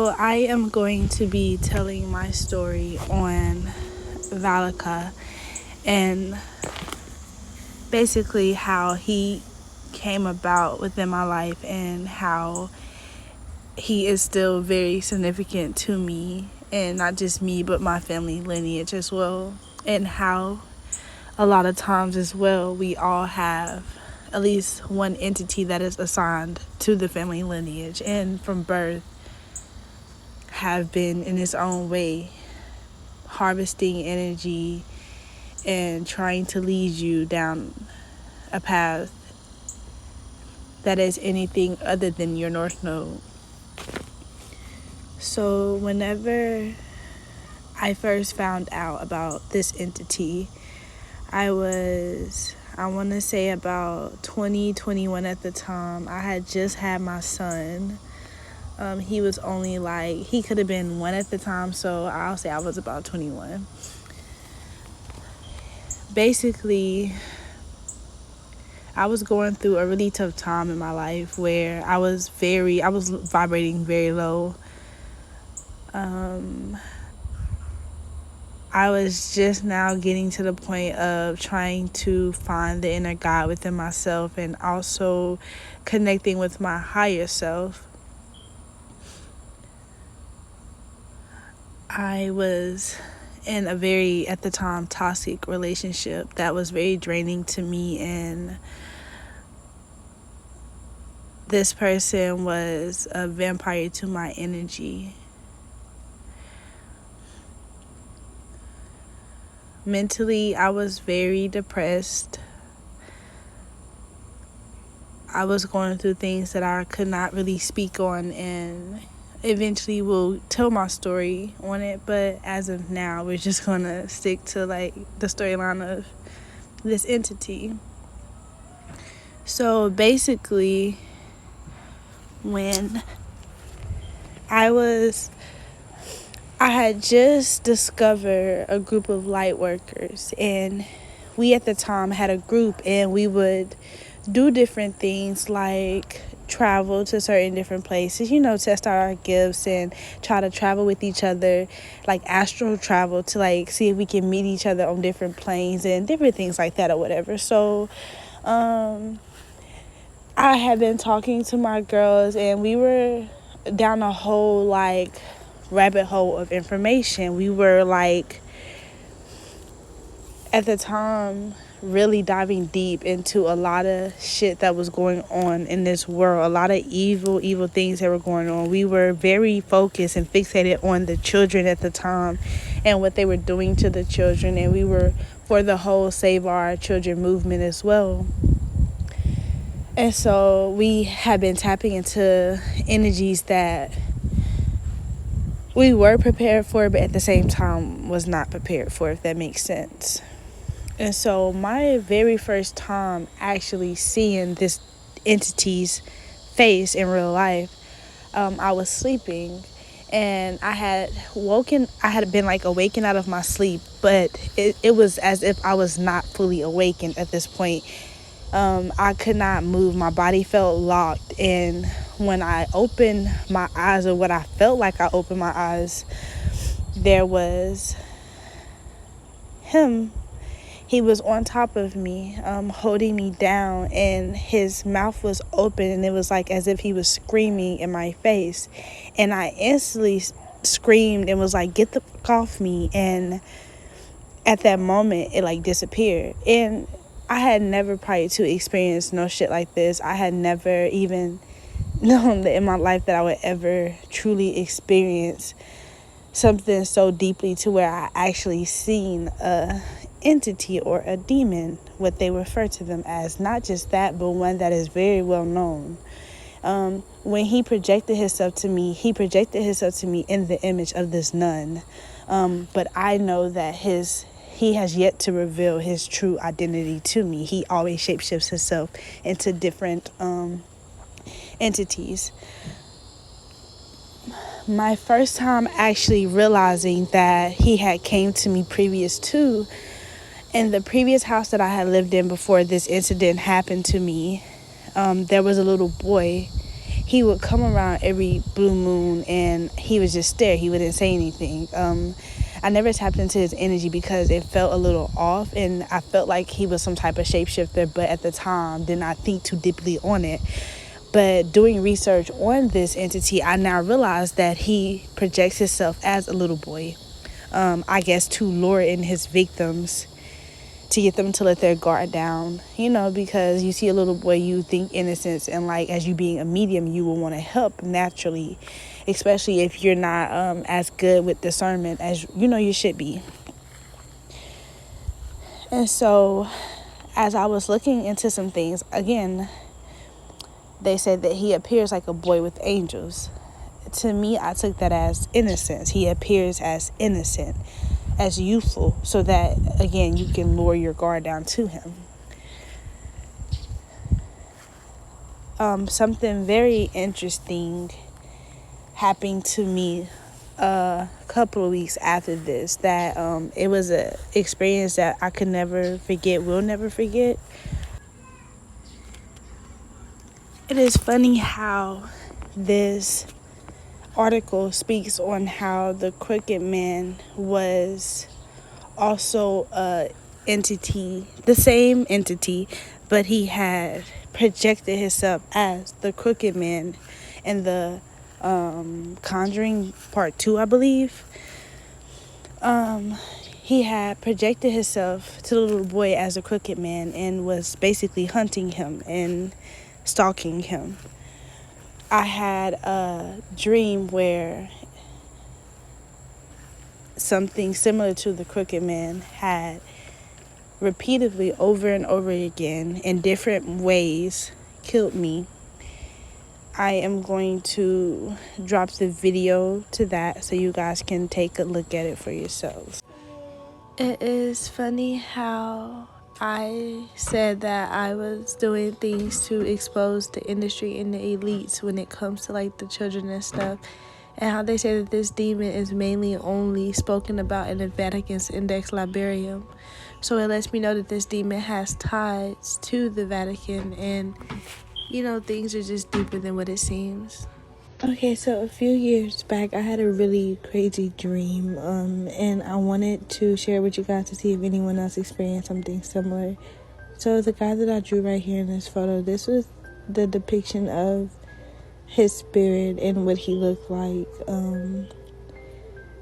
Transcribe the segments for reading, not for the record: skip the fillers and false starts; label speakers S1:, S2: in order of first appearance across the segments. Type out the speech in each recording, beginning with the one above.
S1: So I am going to be telling my story on Valika and basically how he came about within my life and how he is still very significant to me, and not just me but my family lineage as well, and how a lot of times as well we all have at least one entity that is assigned to the family lineage and from birth have been in its own way harvesting energy and trying to lead you down a path that is anything other than your north node. So whenever I first found out about this entity, I want to say about 2021 at the time. I had just had my son. He was only he could have been 1 at the time, so I'll say I was about 21. Basically, I was going through a really tough time in my life where I was vibrating very low. I was just now getting to the point of trying to find the inner God within myself and also connecting with my higher self. I was in a very, at the time, toxic relationship that was very draining to me, and this person was a vampire to my energy. Mentally, I was very depressed. I was going through things that I could not really speak on, and eventually will tell my story on it, but as of now we're just gonna stick to the storyline of this entity. So basically, when I had just discovered a group of light workers, and we at the time had a group, and we would do different things like travel to certain different places, test out our gifts and try to travel with each other, like astral travel to see if we can meet each other on different planes and different things like that or whatever. So I had been talking to my girls, and we were down a whole rabbit hole of information. We were at the time really diving deep into a lot of shit that was going on in this world, a lot of evil things that were going on. We were very focused and fixated on the children at the time and what they were doing to the children, and we were for the whole Save Our Children movement as well. And so we had been tapping into energies that we were prepared for, but at the same time was not prepared for, if that makes sense. And so my very first time actually seeing this entity's face in real life, I was sleeping, and I had been awakened out of my sleep, but it was as if I was not fully awakened at this point. I could not move. My body felt locked, and when I opened my eyes, or what I felt like I opened my eyes, there was him. He was on top of me, holding me down, and his mouth was open, and it was as if he was screaming in my face. And I instantly screamed and was get the fuck off me. And at that moment, it disappeared. And I had never prior to experienced no shit like this. I had never even known that in my life that I would ever truly experience something so deeply to where I actually seen a entity or a demon, what they refer to them as. Not just that, but one that is very well known. When he projected himself to me in the image of this nun. But I know that he has yet to reveal his true identity to me. He always shapeshifts himself into different entities. My first time actually realizing that he had came to me previous to, in the previous house that I had lived in before this incident happened to me, there was a little boy. he would come around every blue moon and he would just stare. He wouldn't say anything. I never tapped into his energy because it felt a little off, and I felt like he was some type of shapeshifter, but at the time did not think too deeply on it. But doing research on this entity, I now realize that he projects himself as a little boy, I guess to lure in his victims, to get them to let their guard down, because you see a little boy, you think innocence, and like as you being a medium, you will want to help naturally, especially if you're not as good with discernment as you should be. And so as I was looking into some things, again, they said that he appears like a boy with angels. To me, I took that as innocence. He appears as innocent, as youthful, so that again you can lower your guard down to him. Something very interesting happened to me a couple of weeks after this, that it was a experience that I could never forget, will never forget. It is funny how this article speaks on how the Crooked Man was also a entity, the same entity, but he had projected himself as the Crooked Man in the Conjuring Part 2, I believe. He had projected himself to the little boy as a Crooked Man and was basically hunting him and stalking him. I had a dream where something similar to the Crooked Man had repeatedly over and over again in different ways killed me. I am going to drop the video to that so you guys can take a look at it for yourselves. It is funny how I said that I was doing things to expose the industry and the elites when it comes to like the children and stuff, and how they say that this demon is mainly only spoken about in the Vatican's Index Liberium. So it lets me know that this demon has ties to the Vatican, and things are just deeper than what it seems. Okay, so a few years back, I had a really crazy dream, and I wanted to share with you guys to see if anyone else experienced something similar. So the guy that I drew right here in this photo, this was the depiction of his spirit and what he looked like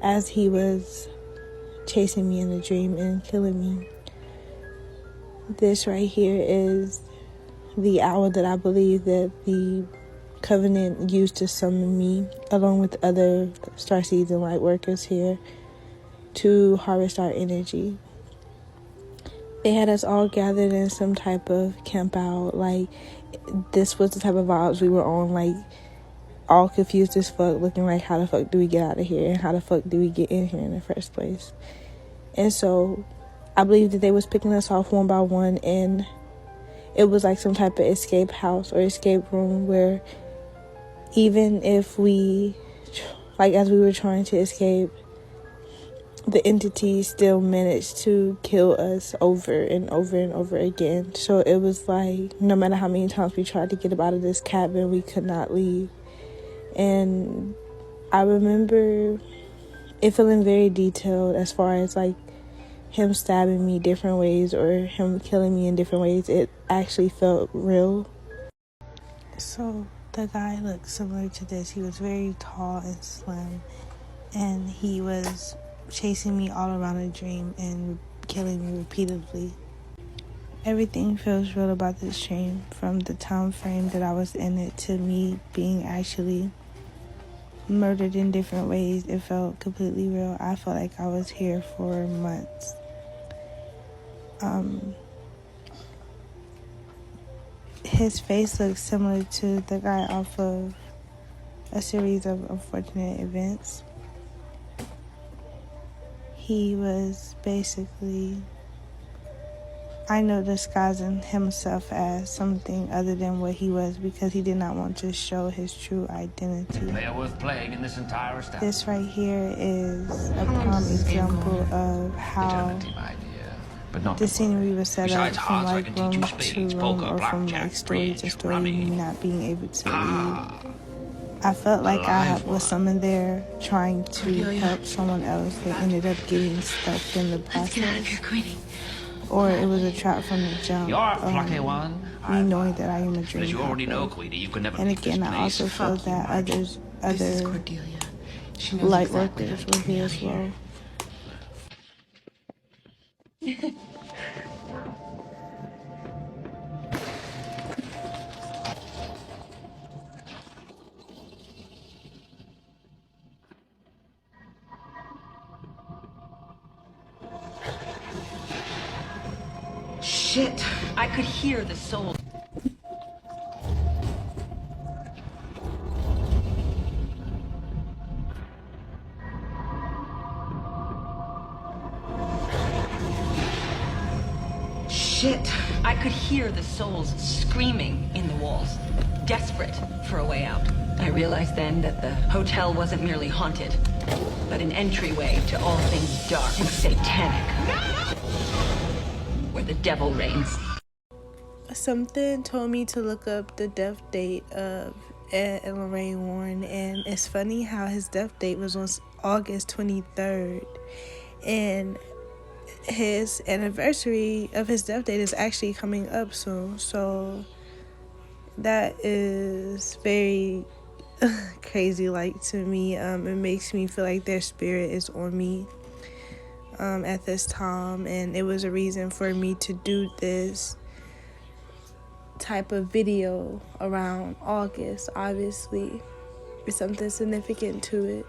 S1: as he was chasing me in the dream and killing me. This right here is the hour that I believe that the Covenant used to summon me, along with other starseeds and light workers here, to harvest our energy. They had us all gathered in some type of camp out. Like, this was the type of vibes we were on, like, all confused as fuck, looking like, how the fuck do we get out of here, and how the fuck do we get in here in the first place? And so I believe that they was picking us off one by one, and it was like some type of escape house or escape room where even if we, like as we were trying to escape, the entity still managed to kill us over and over and over again. So it was like, no matter how many times we tried to get up out of this cabin, we could not leave. And I remember it feeling very detailed as far as like him stabbing me different ways or him killing me in different ways. It actually felt real. So the guy looked similar to this. He was very tall and slim, and he was chasing me all around a dream and killing me repeatedly. Everything feels real about this dream, from the time frame that I was in it to me being actually murdered in different ways. It felt completely real. I felt like I was here for months. His face looks similar to the guy off of a series of unfortunate events. He was basically, I know, disguising himself as something other than what he was because he did not want to show his true identity.
S2: They are worth playing in this entire establishment.
S1: This right here is a prime example of how
S2: but not
S1: the
S2: to
S1: scenery
S2: worry.
S1: was set up
S2: Besides
S1: from
S2: hearts, I
S1: like
S2: can teach you
S1: room to
S2: spades,
S1: room,
S2: poker,
S1: or from
S2: blackjack,
S1: like story to
S2: bridge,
S1: story,
S2: rummy.
S1: me not being able to read.
S2: Ah,
S1: I felt
S2: a
S1: like I
S2: live
S1: was
S2: one.
S1: summoned there trying to
S3: Cordelia.
S1: help someone else that ended up getting stuck in the
S3: Let's get out of
S1: process.
S3: here, Queenie.
S1: Or it was a trap from the jump.
S2: You're a plucky one.
S1: Me knowing that I am a
S2: But
S1: dream
S2: as you already know,
S1: hopper.
S2: Queenie, you can never
S1: And
S2: leave this
S1: again, I
S2: place.
S1: also feel
S3: Fuck you,
S1: that
S3: Marge. This is
S1: other
S3: Cordelia. She knows
S1: light
S3: exactly
S1: workers
S3: how to
S1: were
S3: get me
S1: here
S3: out
S1: as
S3: of
S1: well.
S3: Shit! I could hear the soul. Shit! I could hear the souls screaming in the walls, desperate for a way out. I realized then that the hotel wasn't merely haunted, but an entryway to all things dark and satanic. Where the devil reigns.
S1: Something told me to look up the death date of Ed and Lorraine Warren, and it's funny how his death date was on August 23rd, and his anniversary of his death date is actually coming up soon. So that is very crazy, like, to me. It makes me feel like their spirit is on me at this time, and it was a reason for me to do this type of video around August. Obviously, it's something significant to it.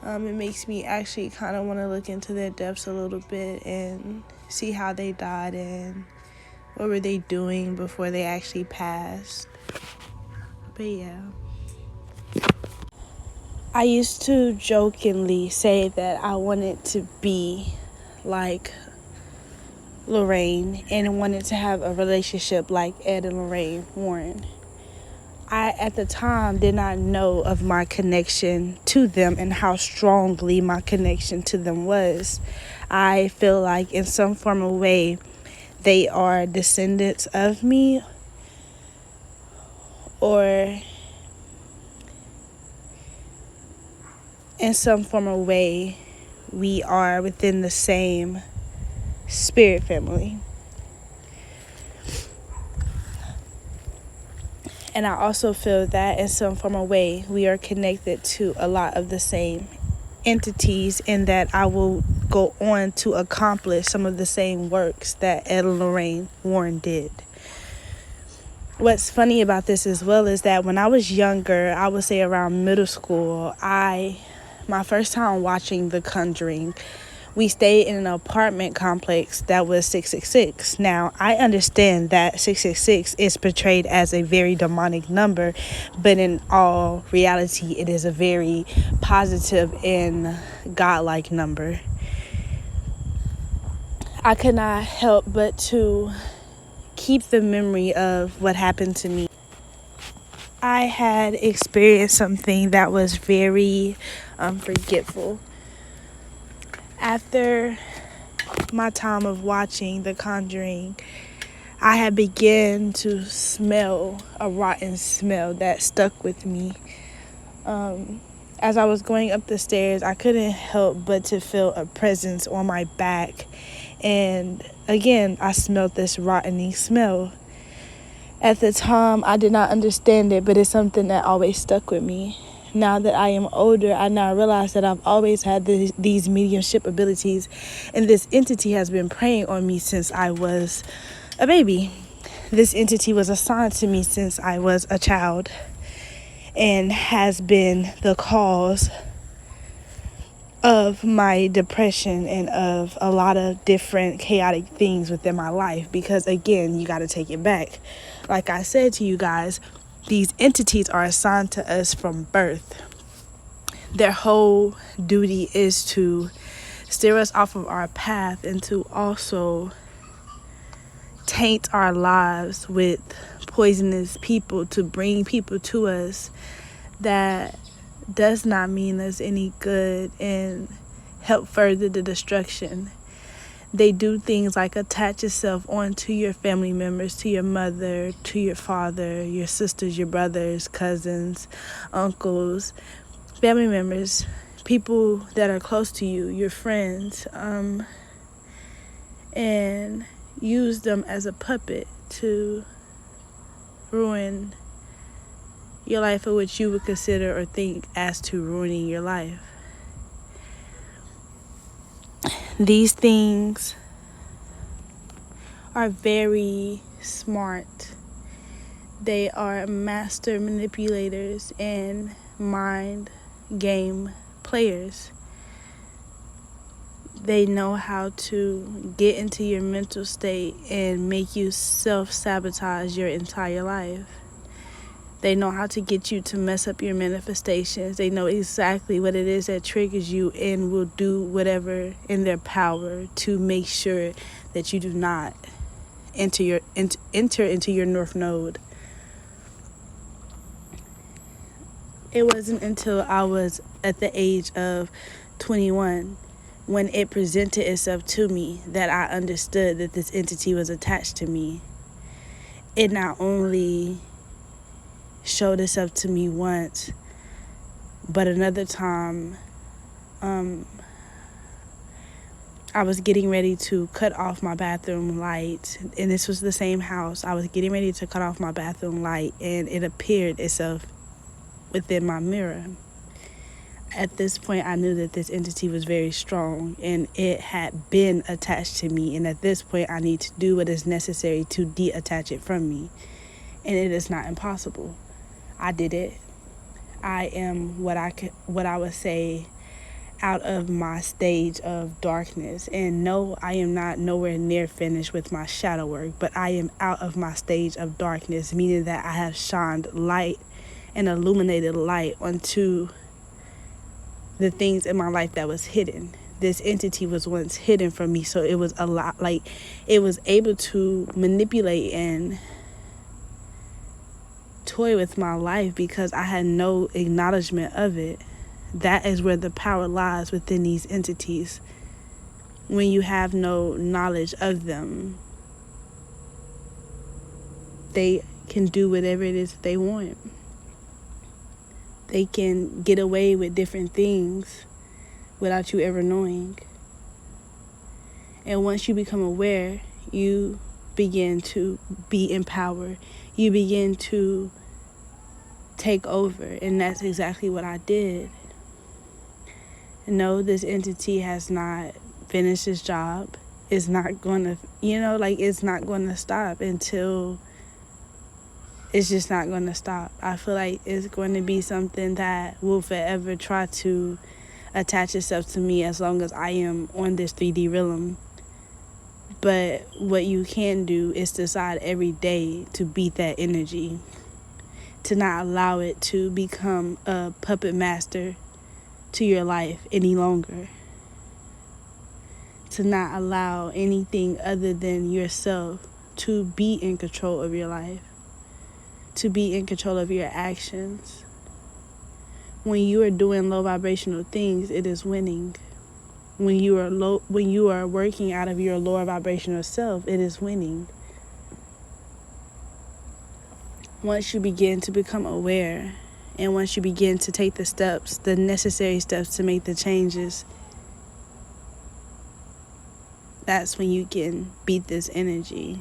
S1: It makes me actually kind of want to look into their deaths a little bit and see how they died and what were they doing before they actually passed. But yeah, I used to jokingly say that I wanted to be like Lorraine and wanted to have a relationship like Ed and Lorraine Warren. I, at the time, did not know of my connection to them and how strongly my connection to them was. I feel like in some form of way, they are descendants of me, or in some form of way, we are within the same spirit family. And I also feel that in some form of way, we are connected to a lot of the same entities, and that I will go on to accomplish some of the same works that Ed and Lorraine Warren did. What's funny about this as well is that when I was younger, I would say around middle school, my first time watching The Conjuring, we stayed in an apartment complex that was 666. Now, I understand that 666 is portrayed as a very demonic number, but in all reality, it is a very positive and godlike number. I could not help but to keep the memory of what happened to me. I had experienced something that was very unforgettable. After my time of watching The Conjuring, I had begun to smell a rotten smell that stuck with me. As I was going up the stairs, I couldn't help but to feel a presence on my back. And again, I smelled this rottening smell. At the time, I did not understand it, but it's something that always stuck with me. Now that I am older, I now realize that I've always had these mediumship abilities, and this entity has been preying on me since I was a baby. This entity was assigned to me since I was a child, and has been the cause of my depression and of a lot of different chaotic things within my life. Because again, you got to take it back. Like I said to you guys, these entities are assigned to us from birth. Their whole duty is to steer us off of our path and to also taint our lives with poisonous people, to bring people to us that does not mean us any good and help further the destruction. They do things like attach itself onto your family members, to your mother, to your father, your sisters, your brothers, cousins, uncles, family members, people that are close to you, your friends, and use them as a puppet to ruin your life, or what you would consider or think as to ruining your life. These things are very smart. They are master manipulators and mind game players. They know how to get into your mental state and make you self-sabotage your entire life. They know how to get you to mess up your manifestations. They know exactly what it is that triggers you and will do whatever in their power to make sure that you do not enter into your north node. It wasn't until I was at the age of 21 when it presented itself to me that I understood that this entity was attached to me. It not only showed itself to me once, but another time I was getting ready to cut off my bathroom light, and this was the same house. I was getting ready to cut off my bathroom light, and it appeared itself within my mirror. At this point, I knew that this entity was very strong, and it had been attached to me, and at this point, I need to do what is necessary to detach it from me, and it is not impossible. I did it. I am what I would say out of my stage of darkness. And no, I am not nowhere near finished with my shadow work, but I am out of my stage of darkness, meaning that I have shined light and illuminated light onto the things in my life that was hidden. This entity was once hidden from me, so it was a lot, like, it was able to manipulate and toy with my life because I had no acknowledgement of it. That is where the power lies within these entities. When you have no knowledge of them, they can do whatever it is that they want. They can get away with different things without you ever knowing. And once you become aware, you begin to be empowered. You begin to take over. And that's exactly what I did. No, this entity has not finished its job. It's not going to, it's not going to stop until it's just not going to stop. I feel like it's going to be something that will forever try to attach itself to me as long as I am on this 3D realm. But what you can do is decide every day to beat that energy, to not allow it to become a puppet master to your life any longer, to not allow anything other than yourself to be in control of your life, to be in control of your actions. When you are doing low vibrational things, it is winning. When you are working out of your lower vibrational self, it is winning. Once you begin to become aware, and once you begin to take the steps, the necessary steps to make the changes, that's when you can beat this energy.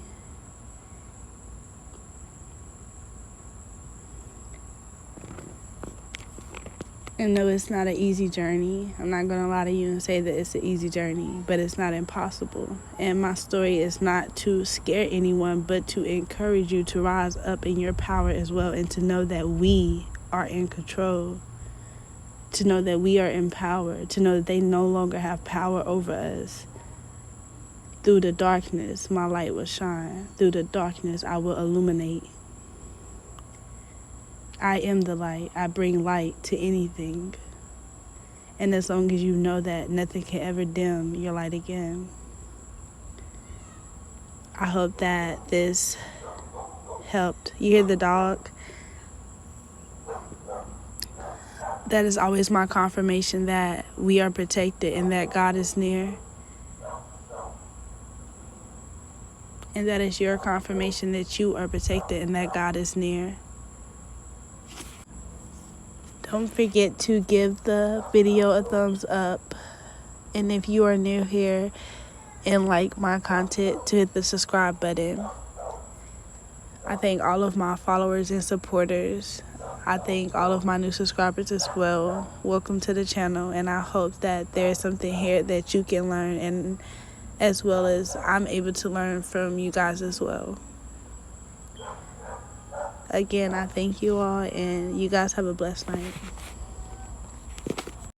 S1: And no, it's not an easy journey. I'm not going to lie to you and say that it's an easy journey, but it's not impossible. And my story is not to scare anyone, but to encourage you to rise up in your power as well, and to know that we are in control, to know that we are empowered, to know that they no longer have power over us. Through the darkness, my light will shine. Through the darkness, I will illuminate. I am the light. I bring light to anything. And as long as you know that, nothing can ever dim your light again. I hope that this helped. You hear the dog? That is always my confirmation that we are protected and that God is near. And that is your confirmation that you are protected and that God is near. Don't forget to give the video a thumbs up. And if you are new here and like my content, to hit the subscribe button. I thank all of my followers and supporters. I thank all of my new subscribers as well. Welcome to the channel, and I hope that there's something here that you can learn, and as well as I'm able to learn from you guys as well. Again, I thank you all, and you guys have a blessed night.